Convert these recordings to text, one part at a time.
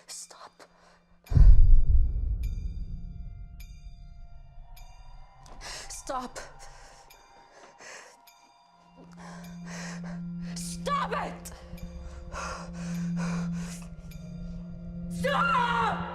Stop. Stop. Stop it! Stop!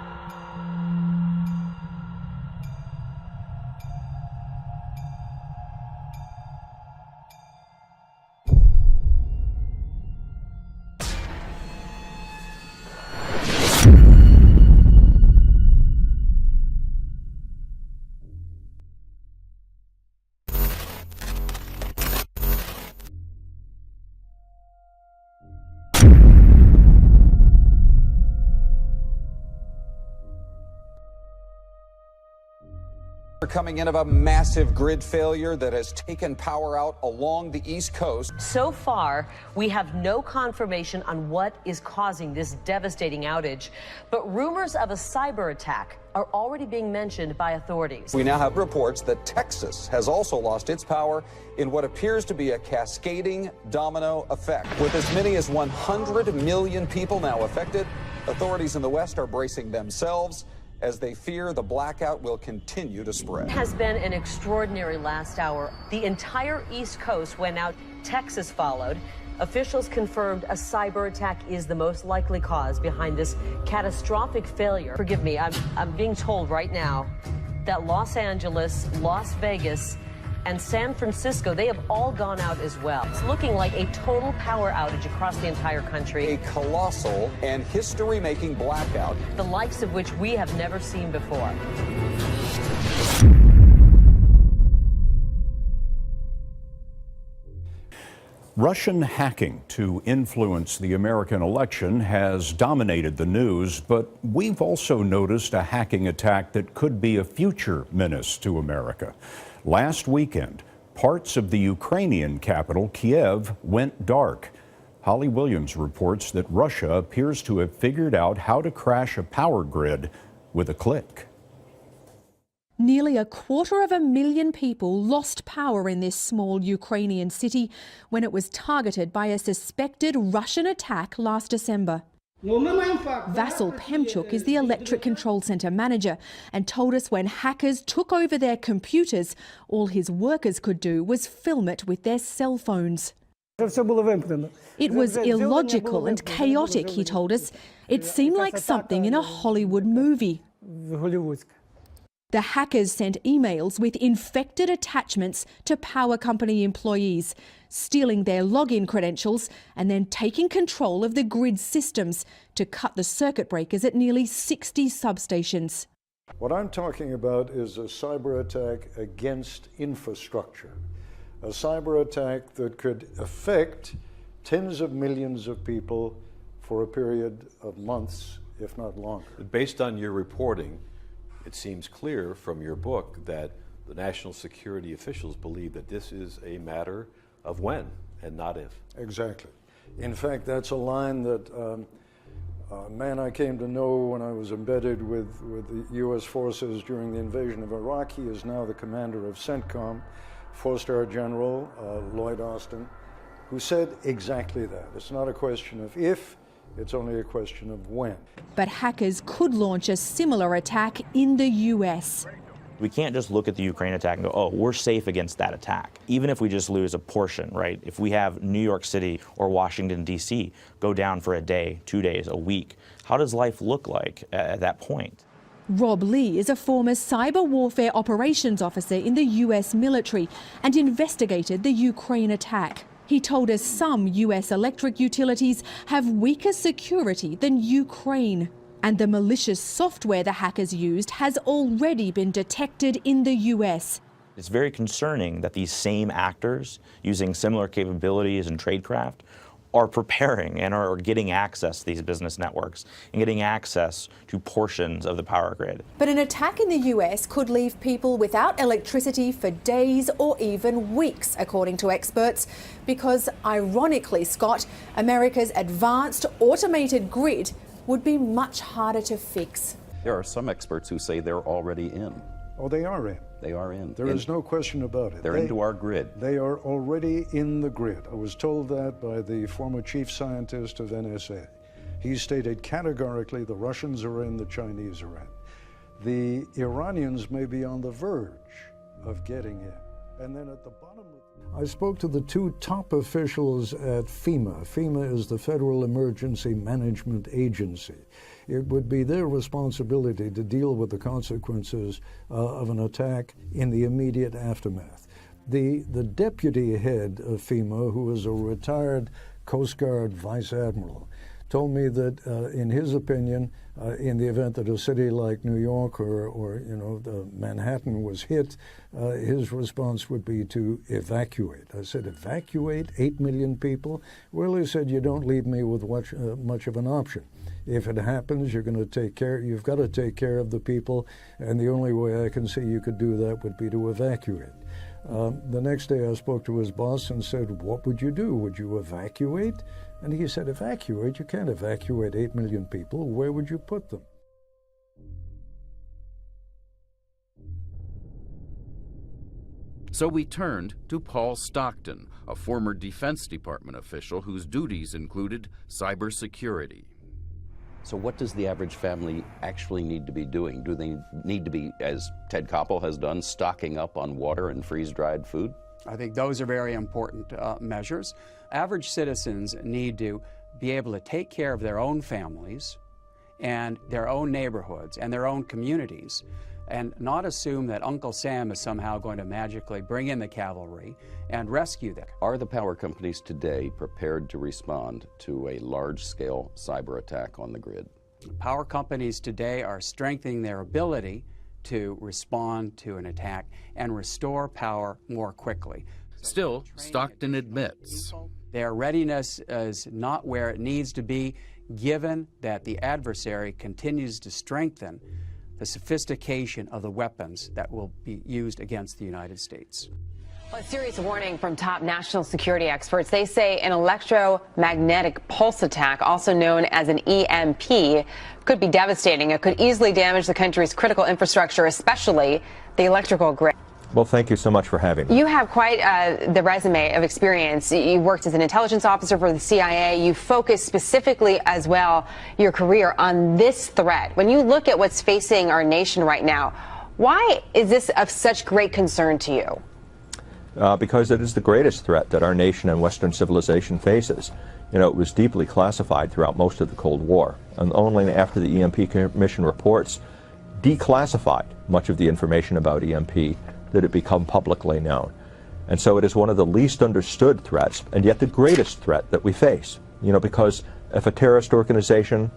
Coming in of a massive grid failure that has taken power out along the East Coast. So far, we have no confirmation on what is causing this devastating outage, but rumors of a cyber attack are already being mentioned by authorities. We now have reports that Texas has also lost its power in what appears to be a cascading domino effect. With as many as 100 million people now affected, authorities in the West are bracing themselves as they fear the blackout will continue to spread. It has been an extraordinary last hour. The entire East Coast went out. Texas followed. Officials confirmed a cyber attack is the most likely cause behind this catastrophic failure. Forgive me, I'm being told right now that Los Angeles, Las Vegas, and San Francisco, they have all gone out as well. It's looking like a total power outage across the entire country. A colossal and history-making blackout, the likes of which we have never seen before. Russian hacking to influence the American election has dominated the news, but we've also noticed a hacking attack that could be a future menace to America. Last weekend, parts of the Ukrainian capital, Kiev, went dark. Holly Williams reports that Russia appears to have figured out how to crash a power grid with a click. Nearly 250,000 people lost power in this small Ukrainian city when it was targeted by a suspected Russian attack last December. Vasyl Pemchuk is the electric control centre manager and told us when hackers took over their computers, all his workers could do was film it with their cell phones. It was illogical and chaotic, he told us. It seemed like something in a Hollywood movie. The hackers sent emails with infected attachments to power company employees, stealing their login credentials and then taking control of the grid systems to cut the circuit breakers at nearly 60 substations. What I'm talking about is a cyber attack against infrastructure, a cyber attack that could affect tens of millions of people for a period of months, if not longer. Based on your reporting, it seems clear from your book that the national security officials believe that this is a matter of when and not if. Exactly. In fact, that's a line that a man I came to know when I was embedded with the U.S. forces during the invasion of Iraq. He is now the commander of CENTCOM, four-star general Lloyd Austin, who said exactly that. It's not a question of if, it's only a question of when. But hackers could launch a similar attack in the US. We can't just look at the Ukraine attack and go, oh, we're safe against that attack. Even if we just lose a portion, right? If we have New York City or Washington, D.C. go down for a day, 2 days, a week, how does life look like at that point? Rob Lee is a former cyber warfare operations officer in the US military and investigated the Ukraine attack. He told us some US electric utilities have weaker security than Ukraine. And the malicious software the hackers used has already been detected in the US. It's very concerning that these same actors, using similar capabilities and tradecraft, are preparing and are getting access to these business networks and getting access to portions of the power grid. But an attack in the US could leave people without electricity for days or even weeks, according to experts, because ironically, Scott, America's advanced automated grid would be much harder to fix. There are some experts who say they're already in. Oh, they are in. They are in. There is no question about it. They're into our grid. They are already in the grid. I was told that by the former chief scientist of NSA. He stated categorically the Russians are in, the Chinese are in. The Iranians may be on the verge of getting in. And then at the bottom of I spoke to the two top officials at FEMA. FEMA is the Federal Emergency Management Agency. It would be their responsibility to deal with the consequences of an attack in the immediate aftermath. The deputy head of FEMA, who is a retired Coast Guard vice admiral, told me that in his opinion, in the event that a city like New York or Manhattan was hit, his response would be to evacuate. I said, evacuate 8 million people? Well, he said, you don't leave me with much of an option. If it happens, you've got to take care of the people, and the only way I can see you could do that would be to evacuate. The next day I spoke to his boss and said, what would you do? Would you evacuate? And he said, evacuate? You can't evacuate 8 million people. Where would you put them? So we turned to Paul Stockton, a former Defense Department official whose duties included cybersecurity. So what does the average family actually need to be doing? Do they need to be, as Ted Koppel has done, stocking up on water and freeze-dried food? I think those are very important measures. Average citizens need to be able to take care of their own families and their own neighborhoods and their own communities, and not assume that Uncle Sam is somehow going to magically bring in the cavalry and rescue them. Are the power companies today prepared to respond to a large-scale cyber attack on the grid? Power companies today are strengthening their ability to respond to an attack and restore power more quickly. Still, Stockton admits their readiness is not where it needs to be, given that the adversary continues to strengthen the sophistication of the weapons that will be used against the United States. Well, a serious warning from top national security experts. They say an electromagnetic pulse attack, also known as an EMP, could be devastating. It could easily damage the country's critical infrastructure, especially the electrical grid. Well, thank you so much for having me. You have quite the resume of experience. You worked as an intelligence officer for the CIA. You focused specifically as well your career on this threat. When you look at what's facing our nation right now, why is this of such great concern to you? Because it is the greatest threat that our nation and Western civilization faces. You know, it was deeply classified throughout most of the Cold War, and only after the EMP Commission reports declassified much of the information about EMP did it become publicly known. And so it is one of the least understood threats, and yet the greatest threat that we face. You know, because if a terrorist organization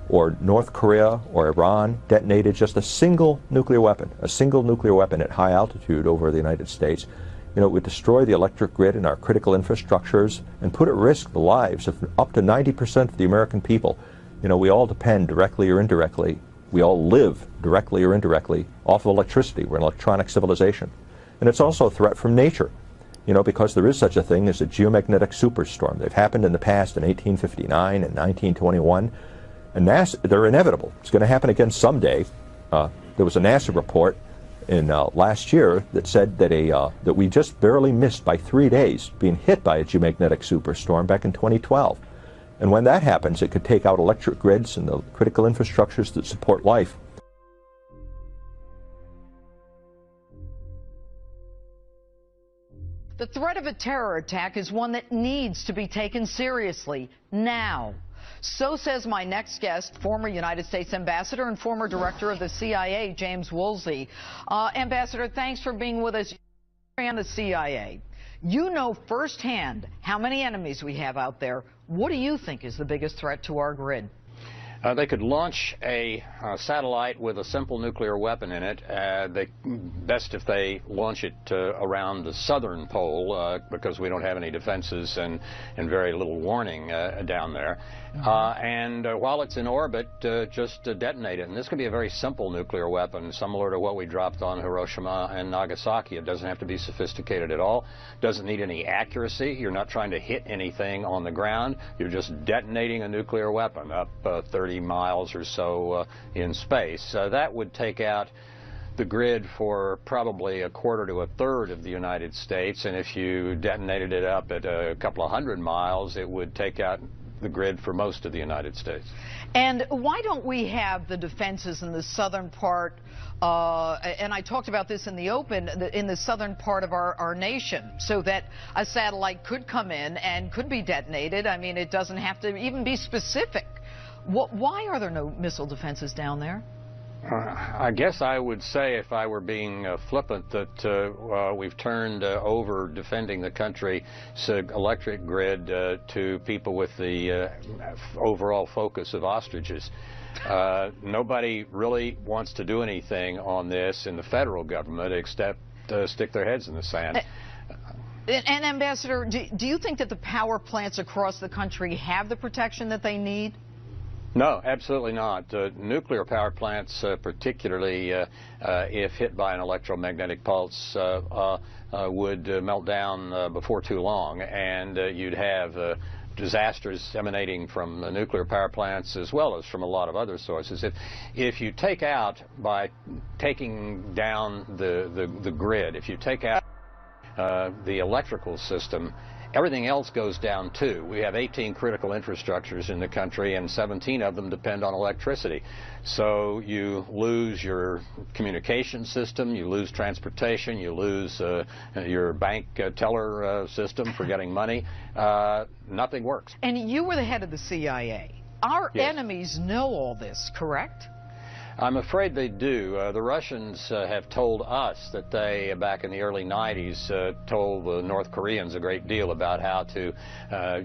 or North Korea or Iran detonated just a single nuclear weapon at high altitude over the United States, you know, it would destroy the electric grid and our critical infrastructures and put at risk the lives of up to 90% of the American people. You know, we all depend directly or indirectly. We all live directly or indirectly off of electricity. We're an electronic civilization. And it's also a threat from nature, you know, because there is such a thing as a geomagnetic superstorm. They've happened in the past in 1859 and 1921, and they're inevitable. It's going to happen again someday. There was a NASA report in last year that said that that we just barely missed by 3 days being hit by a geomagnetic superstorm back in 2012. And when that happens, it could take out electric grids and the critical infrastructures that support life. The threat of a terror attack is one that needs to be taken seriously now. So says my next guest, former United States Ambassador and former Director of the CIA, James Woolsey. Ambassador, thanks for being with us. And the CIA. You know firsthand how many enemies we have out there. What do you think is the biggest threat to our grid? They could launch a satellite with a simple nuclear weapon in it. Best if they launch it around the southern pole because we don't have any defenses and very little warning down there. And while it's in orbit, just detonate it. And this could be a very simple nuclear weapon, similar to what we dropped on Hiroshima and Nagasaki. It doesn't have to be sophisticated at all. Doesn't need any accuracy. You're not trying to hit anything on the ground. You're just detonating a nuclear weapon up 30 miles or so in space. That would take out the grid for probably a quarter to a third of the United States, and if you detonated it up at a couple of hundred miles, it would take out the grid for most of the United States. And why don't we have the defenses in the southern part, and I talked about this in the open, in the southern part of our nation, so that a satellite could come in and could be detonated. I mean, it doesn't have to even be specific. Why are there no missile defenses down there? I guess I would say, if I were being flippant, that we've turned over defending the country's electric grid to people with the overall focus of ostriches. Nobody really wants to do anything on this in the federal government except stick their heads in the sand. And Ambassador, do you think that the power plants across the country have the protection that they need? No, absolutely not. Nuclear power plants, particularly if hit by an electromagnetic pulse, would melt down before too long, and you'd have disasters emanating from nuclear power plants as well as from a lot of other sources. If you take out, by taking down the grid, if you take out the electrical system, everything else goes down too. We have 18 critical infrastructures in the country, and 17 of them depend on electricity. So you lose your communication system, you lose transportation, you lose your bank teller system for getting money. Nothing works. And you were the head of the CIA. Our enemies know all this, correct? I'm afraid they do. The Russians have told us that they, back in the early 90s, told the North Koreans a great deal about how to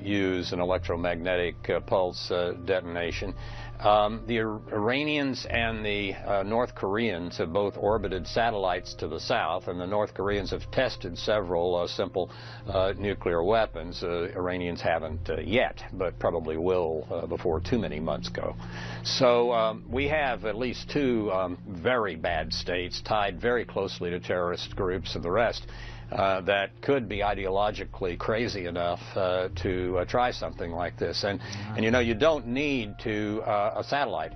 use an electromagnetic pulse detonation. The Iranians and the North Koreans have both orbited satellites to the south, and the North Koreans have tested several simple nuclear weapons. Iranians haven't yet, but probably will before too many months go. So we have at least two very bad states tied very closely to terrorist groups and the rest that could be ideologically crazy enough to try something like this. And you know, you don't need a satellite.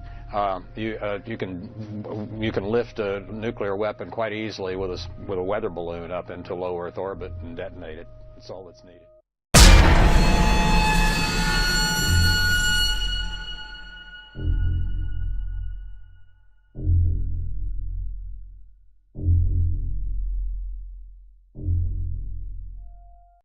You can lift a nuclear weapon quite easily with a weather balloon up into low Earth orbit and detonate it. That's all that's needed.